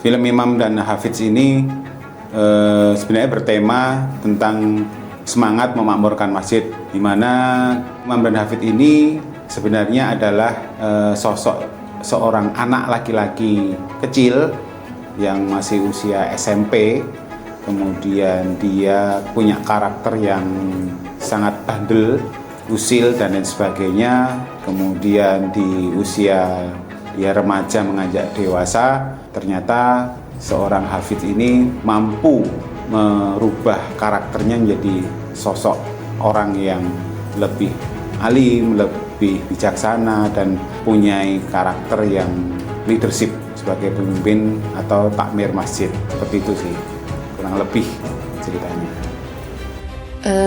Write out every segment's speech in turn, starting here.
Film Imam dan Hafiz ini sebenarnya bertema tentang semangat memakmurkan masjid, di mana Imam dan Hafiz ini sebenarnya adalah sosok seorang anak laki-laki kecil yang masih usia SMP. Kemudian dia punya karakter yang sangat bandel, usil dan lain sebagainya. Kemudian di usia remaja menginjak dewasa, ternyata seorang Hafiz ini mampu merubah karakternya menjadi sosok orang yang lebih alim, lebih bijaksana, dan punya karakter yang leadership sebagai pemimpin atau takmir masjid. Seperti itu sih kurang lebih ceritanya.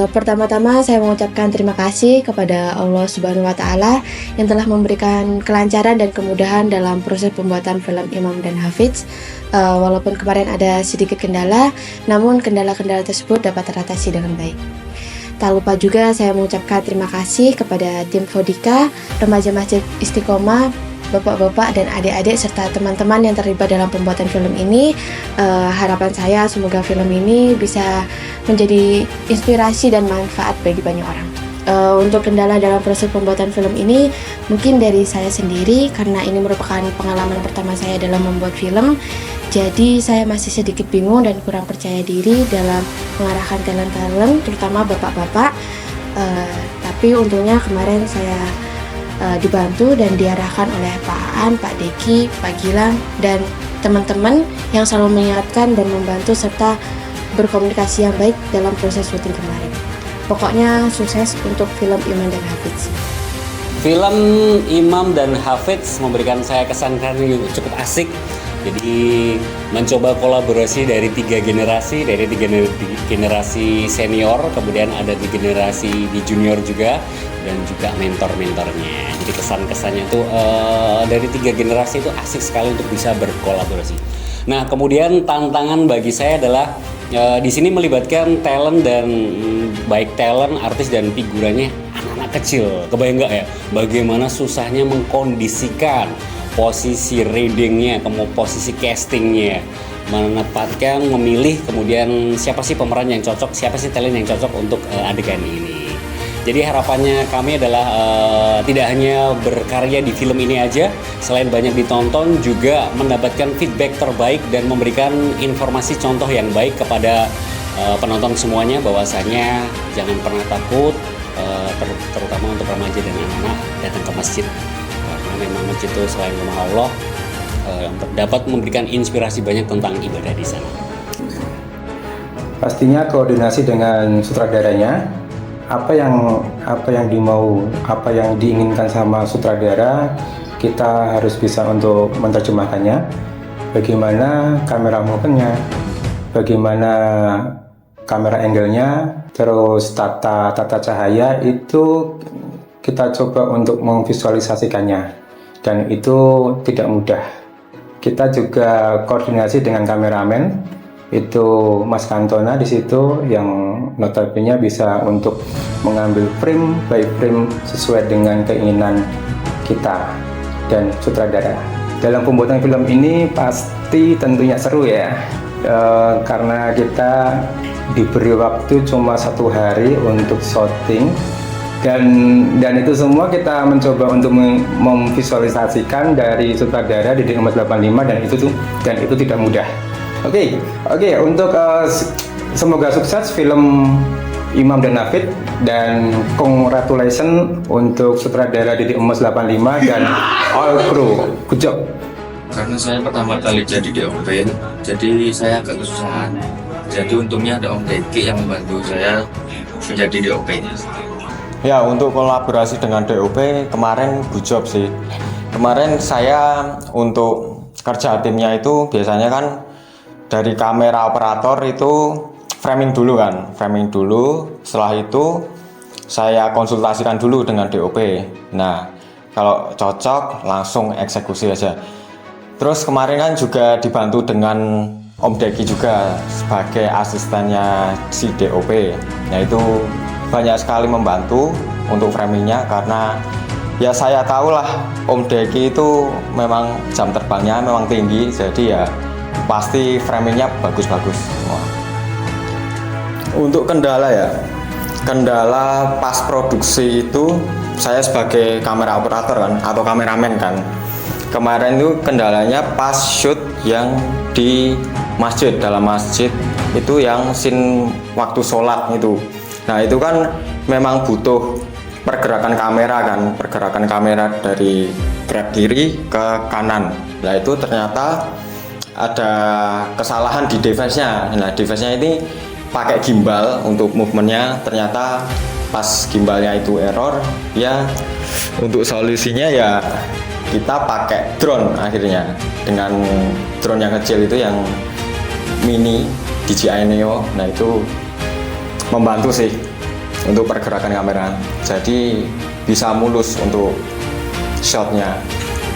Pertama-tama saya mengucapkan terima kasih kepada Allah Subhanahu wa Ta'ala yang telah memberikan kelancaran dan kemudahan dalam proses pembuatan film Imam dan Hafiz. Walaupun kemarin ada sedikit kendala, namun kendala-kendala tersebut dapat teratasi dengan baik. Tak lupa juga saya mengucapkan terima kasih kepada tim Vodika, Remaja Masjid Istiqomah, bapak-bapak dan adik-adik serta teman-teman yang terlibat dalam pembuatan film ini. Harapan saya semoga film ini bisa menjadi inspirasi dan manfaat bagi banyak orang. Untuk kendala dalam proses pembuatan film ini mungkin dari saya sendiri, karena ini merupakan pengalaman pertama saya dalam membuat film. Jadi saya masih sedikit bingung dan kurang percaya diri dalam mengarahkan talent-talent, terutama bapak-bapak. Tapi untungnya kemarin saya dibantu dan diarahkan oleh Pak Aan, Pak Deki, Pak Gilang, dan teman-teman yang selalu mengingatkan dan membantu serta berkomunikasi yang baik dalam proses syuting kemarin. Pokoknya sukses untuk film Imam dan Hafiz. Film Imam dan Hafiz memberikan saya kesan yang cukup asik. Jadi mencoba kolaborasi dari tiga generasi senior, kemudian ada di generasi di junior juga, dan juga mentor-mentornya. Jadi kesan-kesannya tuh dari tiga generasi itu asik sekali untuk bisa berkolaborasi. Nah, kemudian tantangan bagi saya adalah di sini melibatkan talent, dan baik talent, artis dan figurannya anak-anak kecil. Kebayang nggak ya bagaimana susahnya mengkondisikan posisi readingnya, posisi castingnya, menempatkan, memilih, kemudian siapa sih pemeran yang cocok, siapa sih talent yang cocok untuk adegan ini. Jadi harapannya kami adalah tidak hanya berkarya di film ini aja, selain banyak ditonton juga mendapatkan feedback terbaik dan memberikan informasi contoh yang baik kepada penonton semuanya, bahwasanya jangan pernah takut, terutama untuk remaja dan anak-anak datang ke masjid. Karena memang masjid itu selain rumah Allah, dapat memberikan inspirasi banyak tentang ibadah di sana. Pastinya koordinasi dengan sutradaranya, apa yang diinginkan sama sutradara, kita harus bisa untuk menerjemahkannya. Bagaimana kamera movementnya, bagaimana kamera angle-nya, terus tata cahaya itu kita coba untuk memvisualisasikannya, dan itu tidak mudah. Kita juga koordinasi dengan kameramen, itu Mas Kantona di situ yang notabene bisa untuk mengambil frame by frame sesuai dengan keinginan kita dan sutradara. Dalam pembuatan film ini pasti tentunya seru ya, karena kita diberi waktu cuma 1 hari untuk syuting. Dan itu semua kita mencoba untuk memvisualisasikan dari sutradara Didik Emas 85, dan itu tidak mudah. Oke, untuk semoga sukses film Imam dan Hafiz, dan congratulations untuk sutradara Didik Emas 85 dan all crew. Good job. Karena saya pertama kali jadi DOP, jadi saya agak kesusahan. Jadi untungnya ada Om Deki yang membantu saya menjadi DOP. Ya, untuk kolaborasi dengan DOP kemarin good job sih. Kemarin saya untuk kerja timnya itu biasanya kan dari kamera operator itu framing dulu. Setelah itu saya konsultasikan dulu dengan DOP. Nah, kalau cocok langsung eksekusi aja. Terus kemarin kan juga dibantu dengan Om Deki juga sebagai asistennya si DOP. Nah, itu banyak sekali membantu untuk framingnya, karena ya saya tahu lah Om Deki itu memang jam terbangnya memang tinggi, jadi ya pasti framingnya bagus-bagus semua. Untuk kendala ya, kendala pas produksi itu saya sebagai kamera operator kan atau kameramen kan, kemarin itu kendalanya pas shoot yang di masjid, dalam masjid itu yang scene waktu sholat itu. Nah itu kan memang butuh pergerakan kamera dari grab kiri ke kanan. Nah itu ternyata ada kesalahan di device-nya. Nah device-nya ini pakai gimbal untuk movementnya, ternyata pas gimbalnya itu error ya. Untuk solusinya ya kita pakai drone akhirnya, dengan drone yang kecil itu yang mini DJI Neo. Nah itu membantu sih untuk pergerakan kamera, jadi bisa mulus untuk shotnya.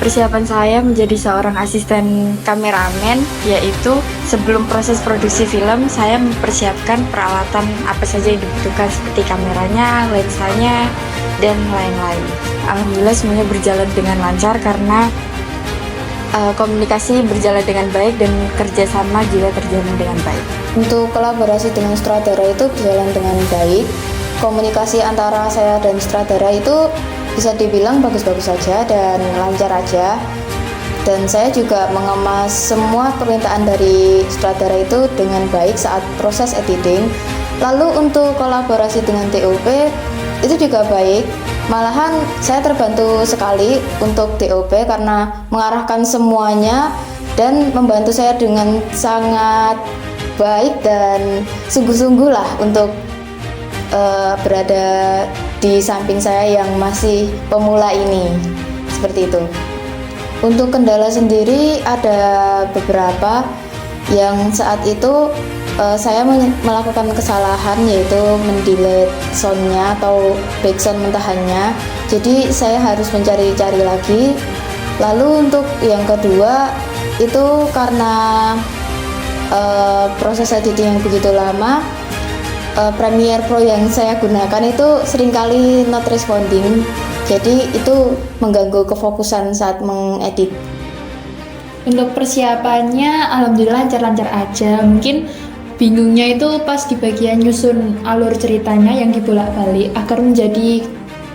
Persiapan saya menjadi seorang asisten kameramen, yaitu sebelum proses produksi film, saya mempersiapkan peralatan apa saja yang dibutuhkan seperti kameranya, lensanya, dan lain-lain. Alhamdulillah semuanya berjalan dengan lancar karena komunikasi berjalan dengan baik dan kerjasama juga terjalin dengan baik. Untuk kolaborasi dengan sutradara itu berjalan dengan baik. Komunikasi antara saya dan sutradara itu bisa dibilang bagus-bagus saja dan lancar aja. Dan saya juga mengemas semua permintaan dari sutradara itu dengan baik saat proses editing. Lalu untuk kolaborasi dengan TOP itu juga baik. Malahan saya terbantu sekali untuk TOP karena mengarahkan semuanya dan membantu saya dengan sangat baik dan sungguh-sungguh lah untuk berada di samping saya yang masih pemula ini, seperti itu. Untuk kendala sendiri ada beberapa yang saat itu saya melakukan kesalahan, yaitu mendelete soundnya atau backsound mentahannya, jadi saya harus mencari-cari lagi. Lalu untuk yang kedua itu karena proses editing yang begitu lama, Premiere Pro yang saya gunakan itu seringkali not responding, jadi itu mengganggu kefokusan saat mengedit. Untuk persiapannya alhamdulillah lancar-lancar aja. Mungkin bingungnya itu pas di bagian nyusun alur ceritanya yang dibolak-balik agar menjadi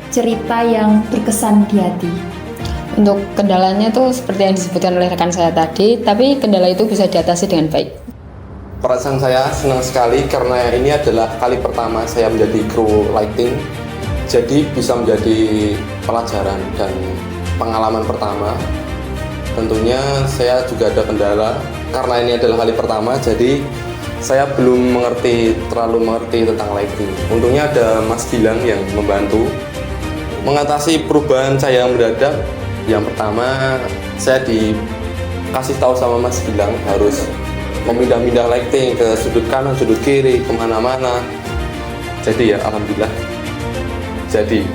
cerita yang berkesan di hati. Untuk kendalanya tuh seperti yang disebutkan oleh rekan saya tadi, tapi kendala itu bisa diatasi dengan baik. Perasaan saya senang sekali karena ini adalah kali pertama saya menjadi kru lighting, jadi bisa menjadi pelajaran dan pengalaman pertama. Tentunya saya juga ada kendala karena ini adalah kali pertama, jadi saya belum terlalu mengerti tentang lighting. Untungnya ada Mas Gilang yang membantu mengatasi perubahan saya yang mendadak. Yang pertama, saya dikasih tahu sama Mas Gilang harus memindah-mindah lighting ke sudut kanan, sudut kiri, kemana-mana. Jadi ya alhamdulillah jadi.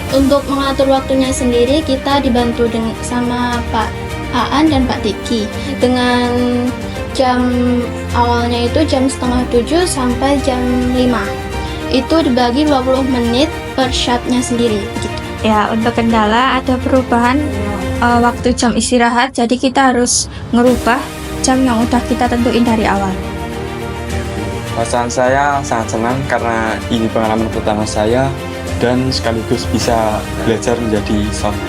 Untuk mengatur waktunya sendiri kita dibantu sama Pak Aan dan Pak Tiki. Dengan jam awalnya itu jam 6:30 sampai jam 5. Itu dibagi 20 menit per shotnya sendiri gitu. Ya, untuk kendala ada perubahan waktu jam istirahat, jadi kita harus ngerubah jam yang udah kita tentuin dari awal. Perasaan saya sangat senang karena ini pengalaman pertama saya dan sekaligus bisa belajar menjadi sound.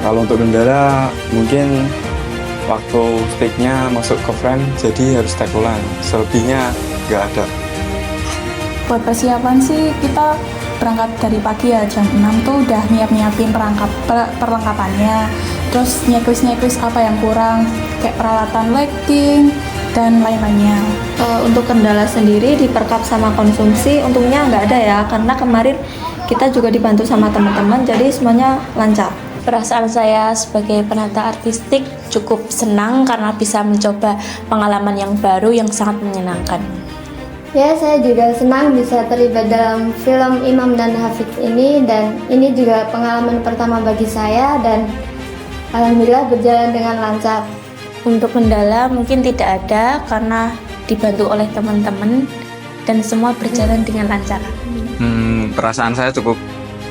Kalau untuk kendala mungkin waktu sticknya masuk ke frame jadi harus take ulang, selebihnya nggak ada. Buat persiapan sih kita berangkat dari pagi ya, jam 6 tuh udah nyiapin perlengkapannya, terus nyeklis apa yang kurang kayak peralatan lighting dan lain-lainnya. Untuk kendala sendiri di perkap sama konsumsi untungnya nggak ada ya, karena kemarin kita juga dibantu sama teman-teman, jadi semuanya lancar. Perasaan saya sebagai penata artistik cukup senang karena bisa mencoba pengalaman yang baru yang sangat menyenangkan. Ya, saya juga senang bisa terlibat dalam film Imam dan Hafidz ini, dan ini juga pengalaman pertama bagi saya dan alhamdulillah berjalan dengan lancar. Untuk kendala mungkin tidak ada karena dibantu oleh teman-teman dan semua berjalan dengan lancar. Perasaan saya cukup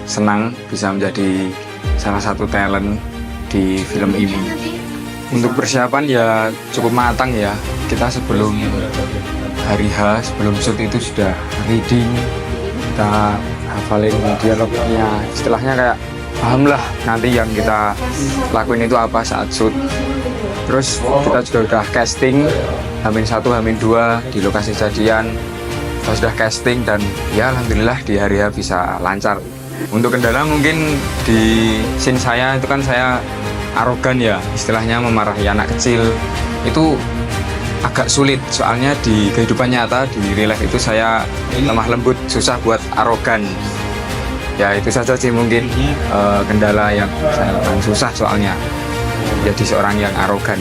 senang bisa menjadi salah satu talent di film ini. Untuk persiapan ya cukup matang ya. Kita sebelum hari H, sebelum shoot itu sudah reading, kita hafalin dialognya, istilahnya kayak paham lah nanti yang kita lakuin itu apa saat shoot. Terus kita juga udah casting H-1, H-2 di lokasi kejadian. Kita sudah casting dan ya alhamdulillah di hari H bisa lancar. Untuk kendala mungkin di scene saya itu kan saya arogan ya, istilahnya memarahi anak kecil. Itu agak sulit soalnya di kehidupan nyata di real life itu saya lemah lembut, susah buat arogan. Ya itu saja sih mungkin kendala yang saya lakukan, susah soalnya jadi seorang yang arogan.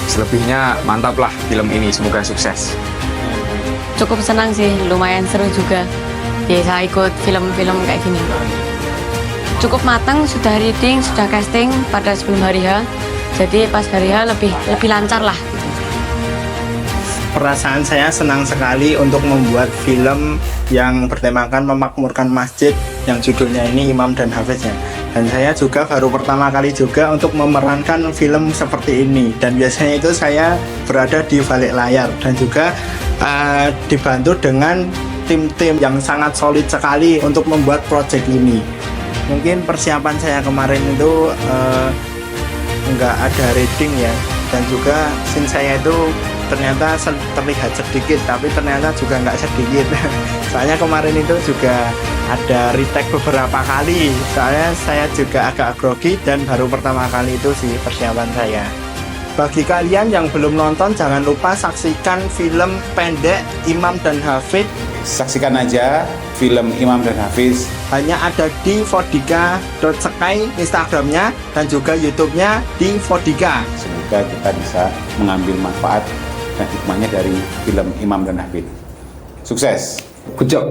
Selebihnya mantap lah film ini, semoga sukses. Cukup senang sih, lumayan seru juga bisa ikut film-film kayak gini. Cukup matang, sudah reading, sudah casting pada sebelum hari H, jadi pas hari H lebih lancar lah. Perasaan saya senang sekali untuk membuat film yang bertemakan memakmurkan masjid yang judulnya ini Imam dan Hafidznya. Dan saya juga baru pertama kali juga untuk memerankan film seperti ini. Dan biasanya itu saya berada di balik layar dan juga dibantu dengan tim-tim yang sangat solid sekali untuk membuat proyek ini. Mungkin persiapan saya kemarin itu nggak ada reading ya, dan juga scene saya itu ternyata terlihat sedikit, tapi ternyata juga nggak sedikit. Soalnya kemarin itu juga ada retake beberapa kali, soalnya saya juga agak grogi dan baru pertama kali itu sih persiapan saya. Bagi kalian yang belum nonton, jangan lupa saksikan film pendek Imam dan Hafidz. Saksikan aja film Imam dan Hafidz. Hanya ada di vodika.sky Instagramnya dan juga YouTube-nya di Vodika. Semoga kita bisa mengambil manfaat dan hikmahnya dari film Imam dan Hafidz. Sukses. Good job.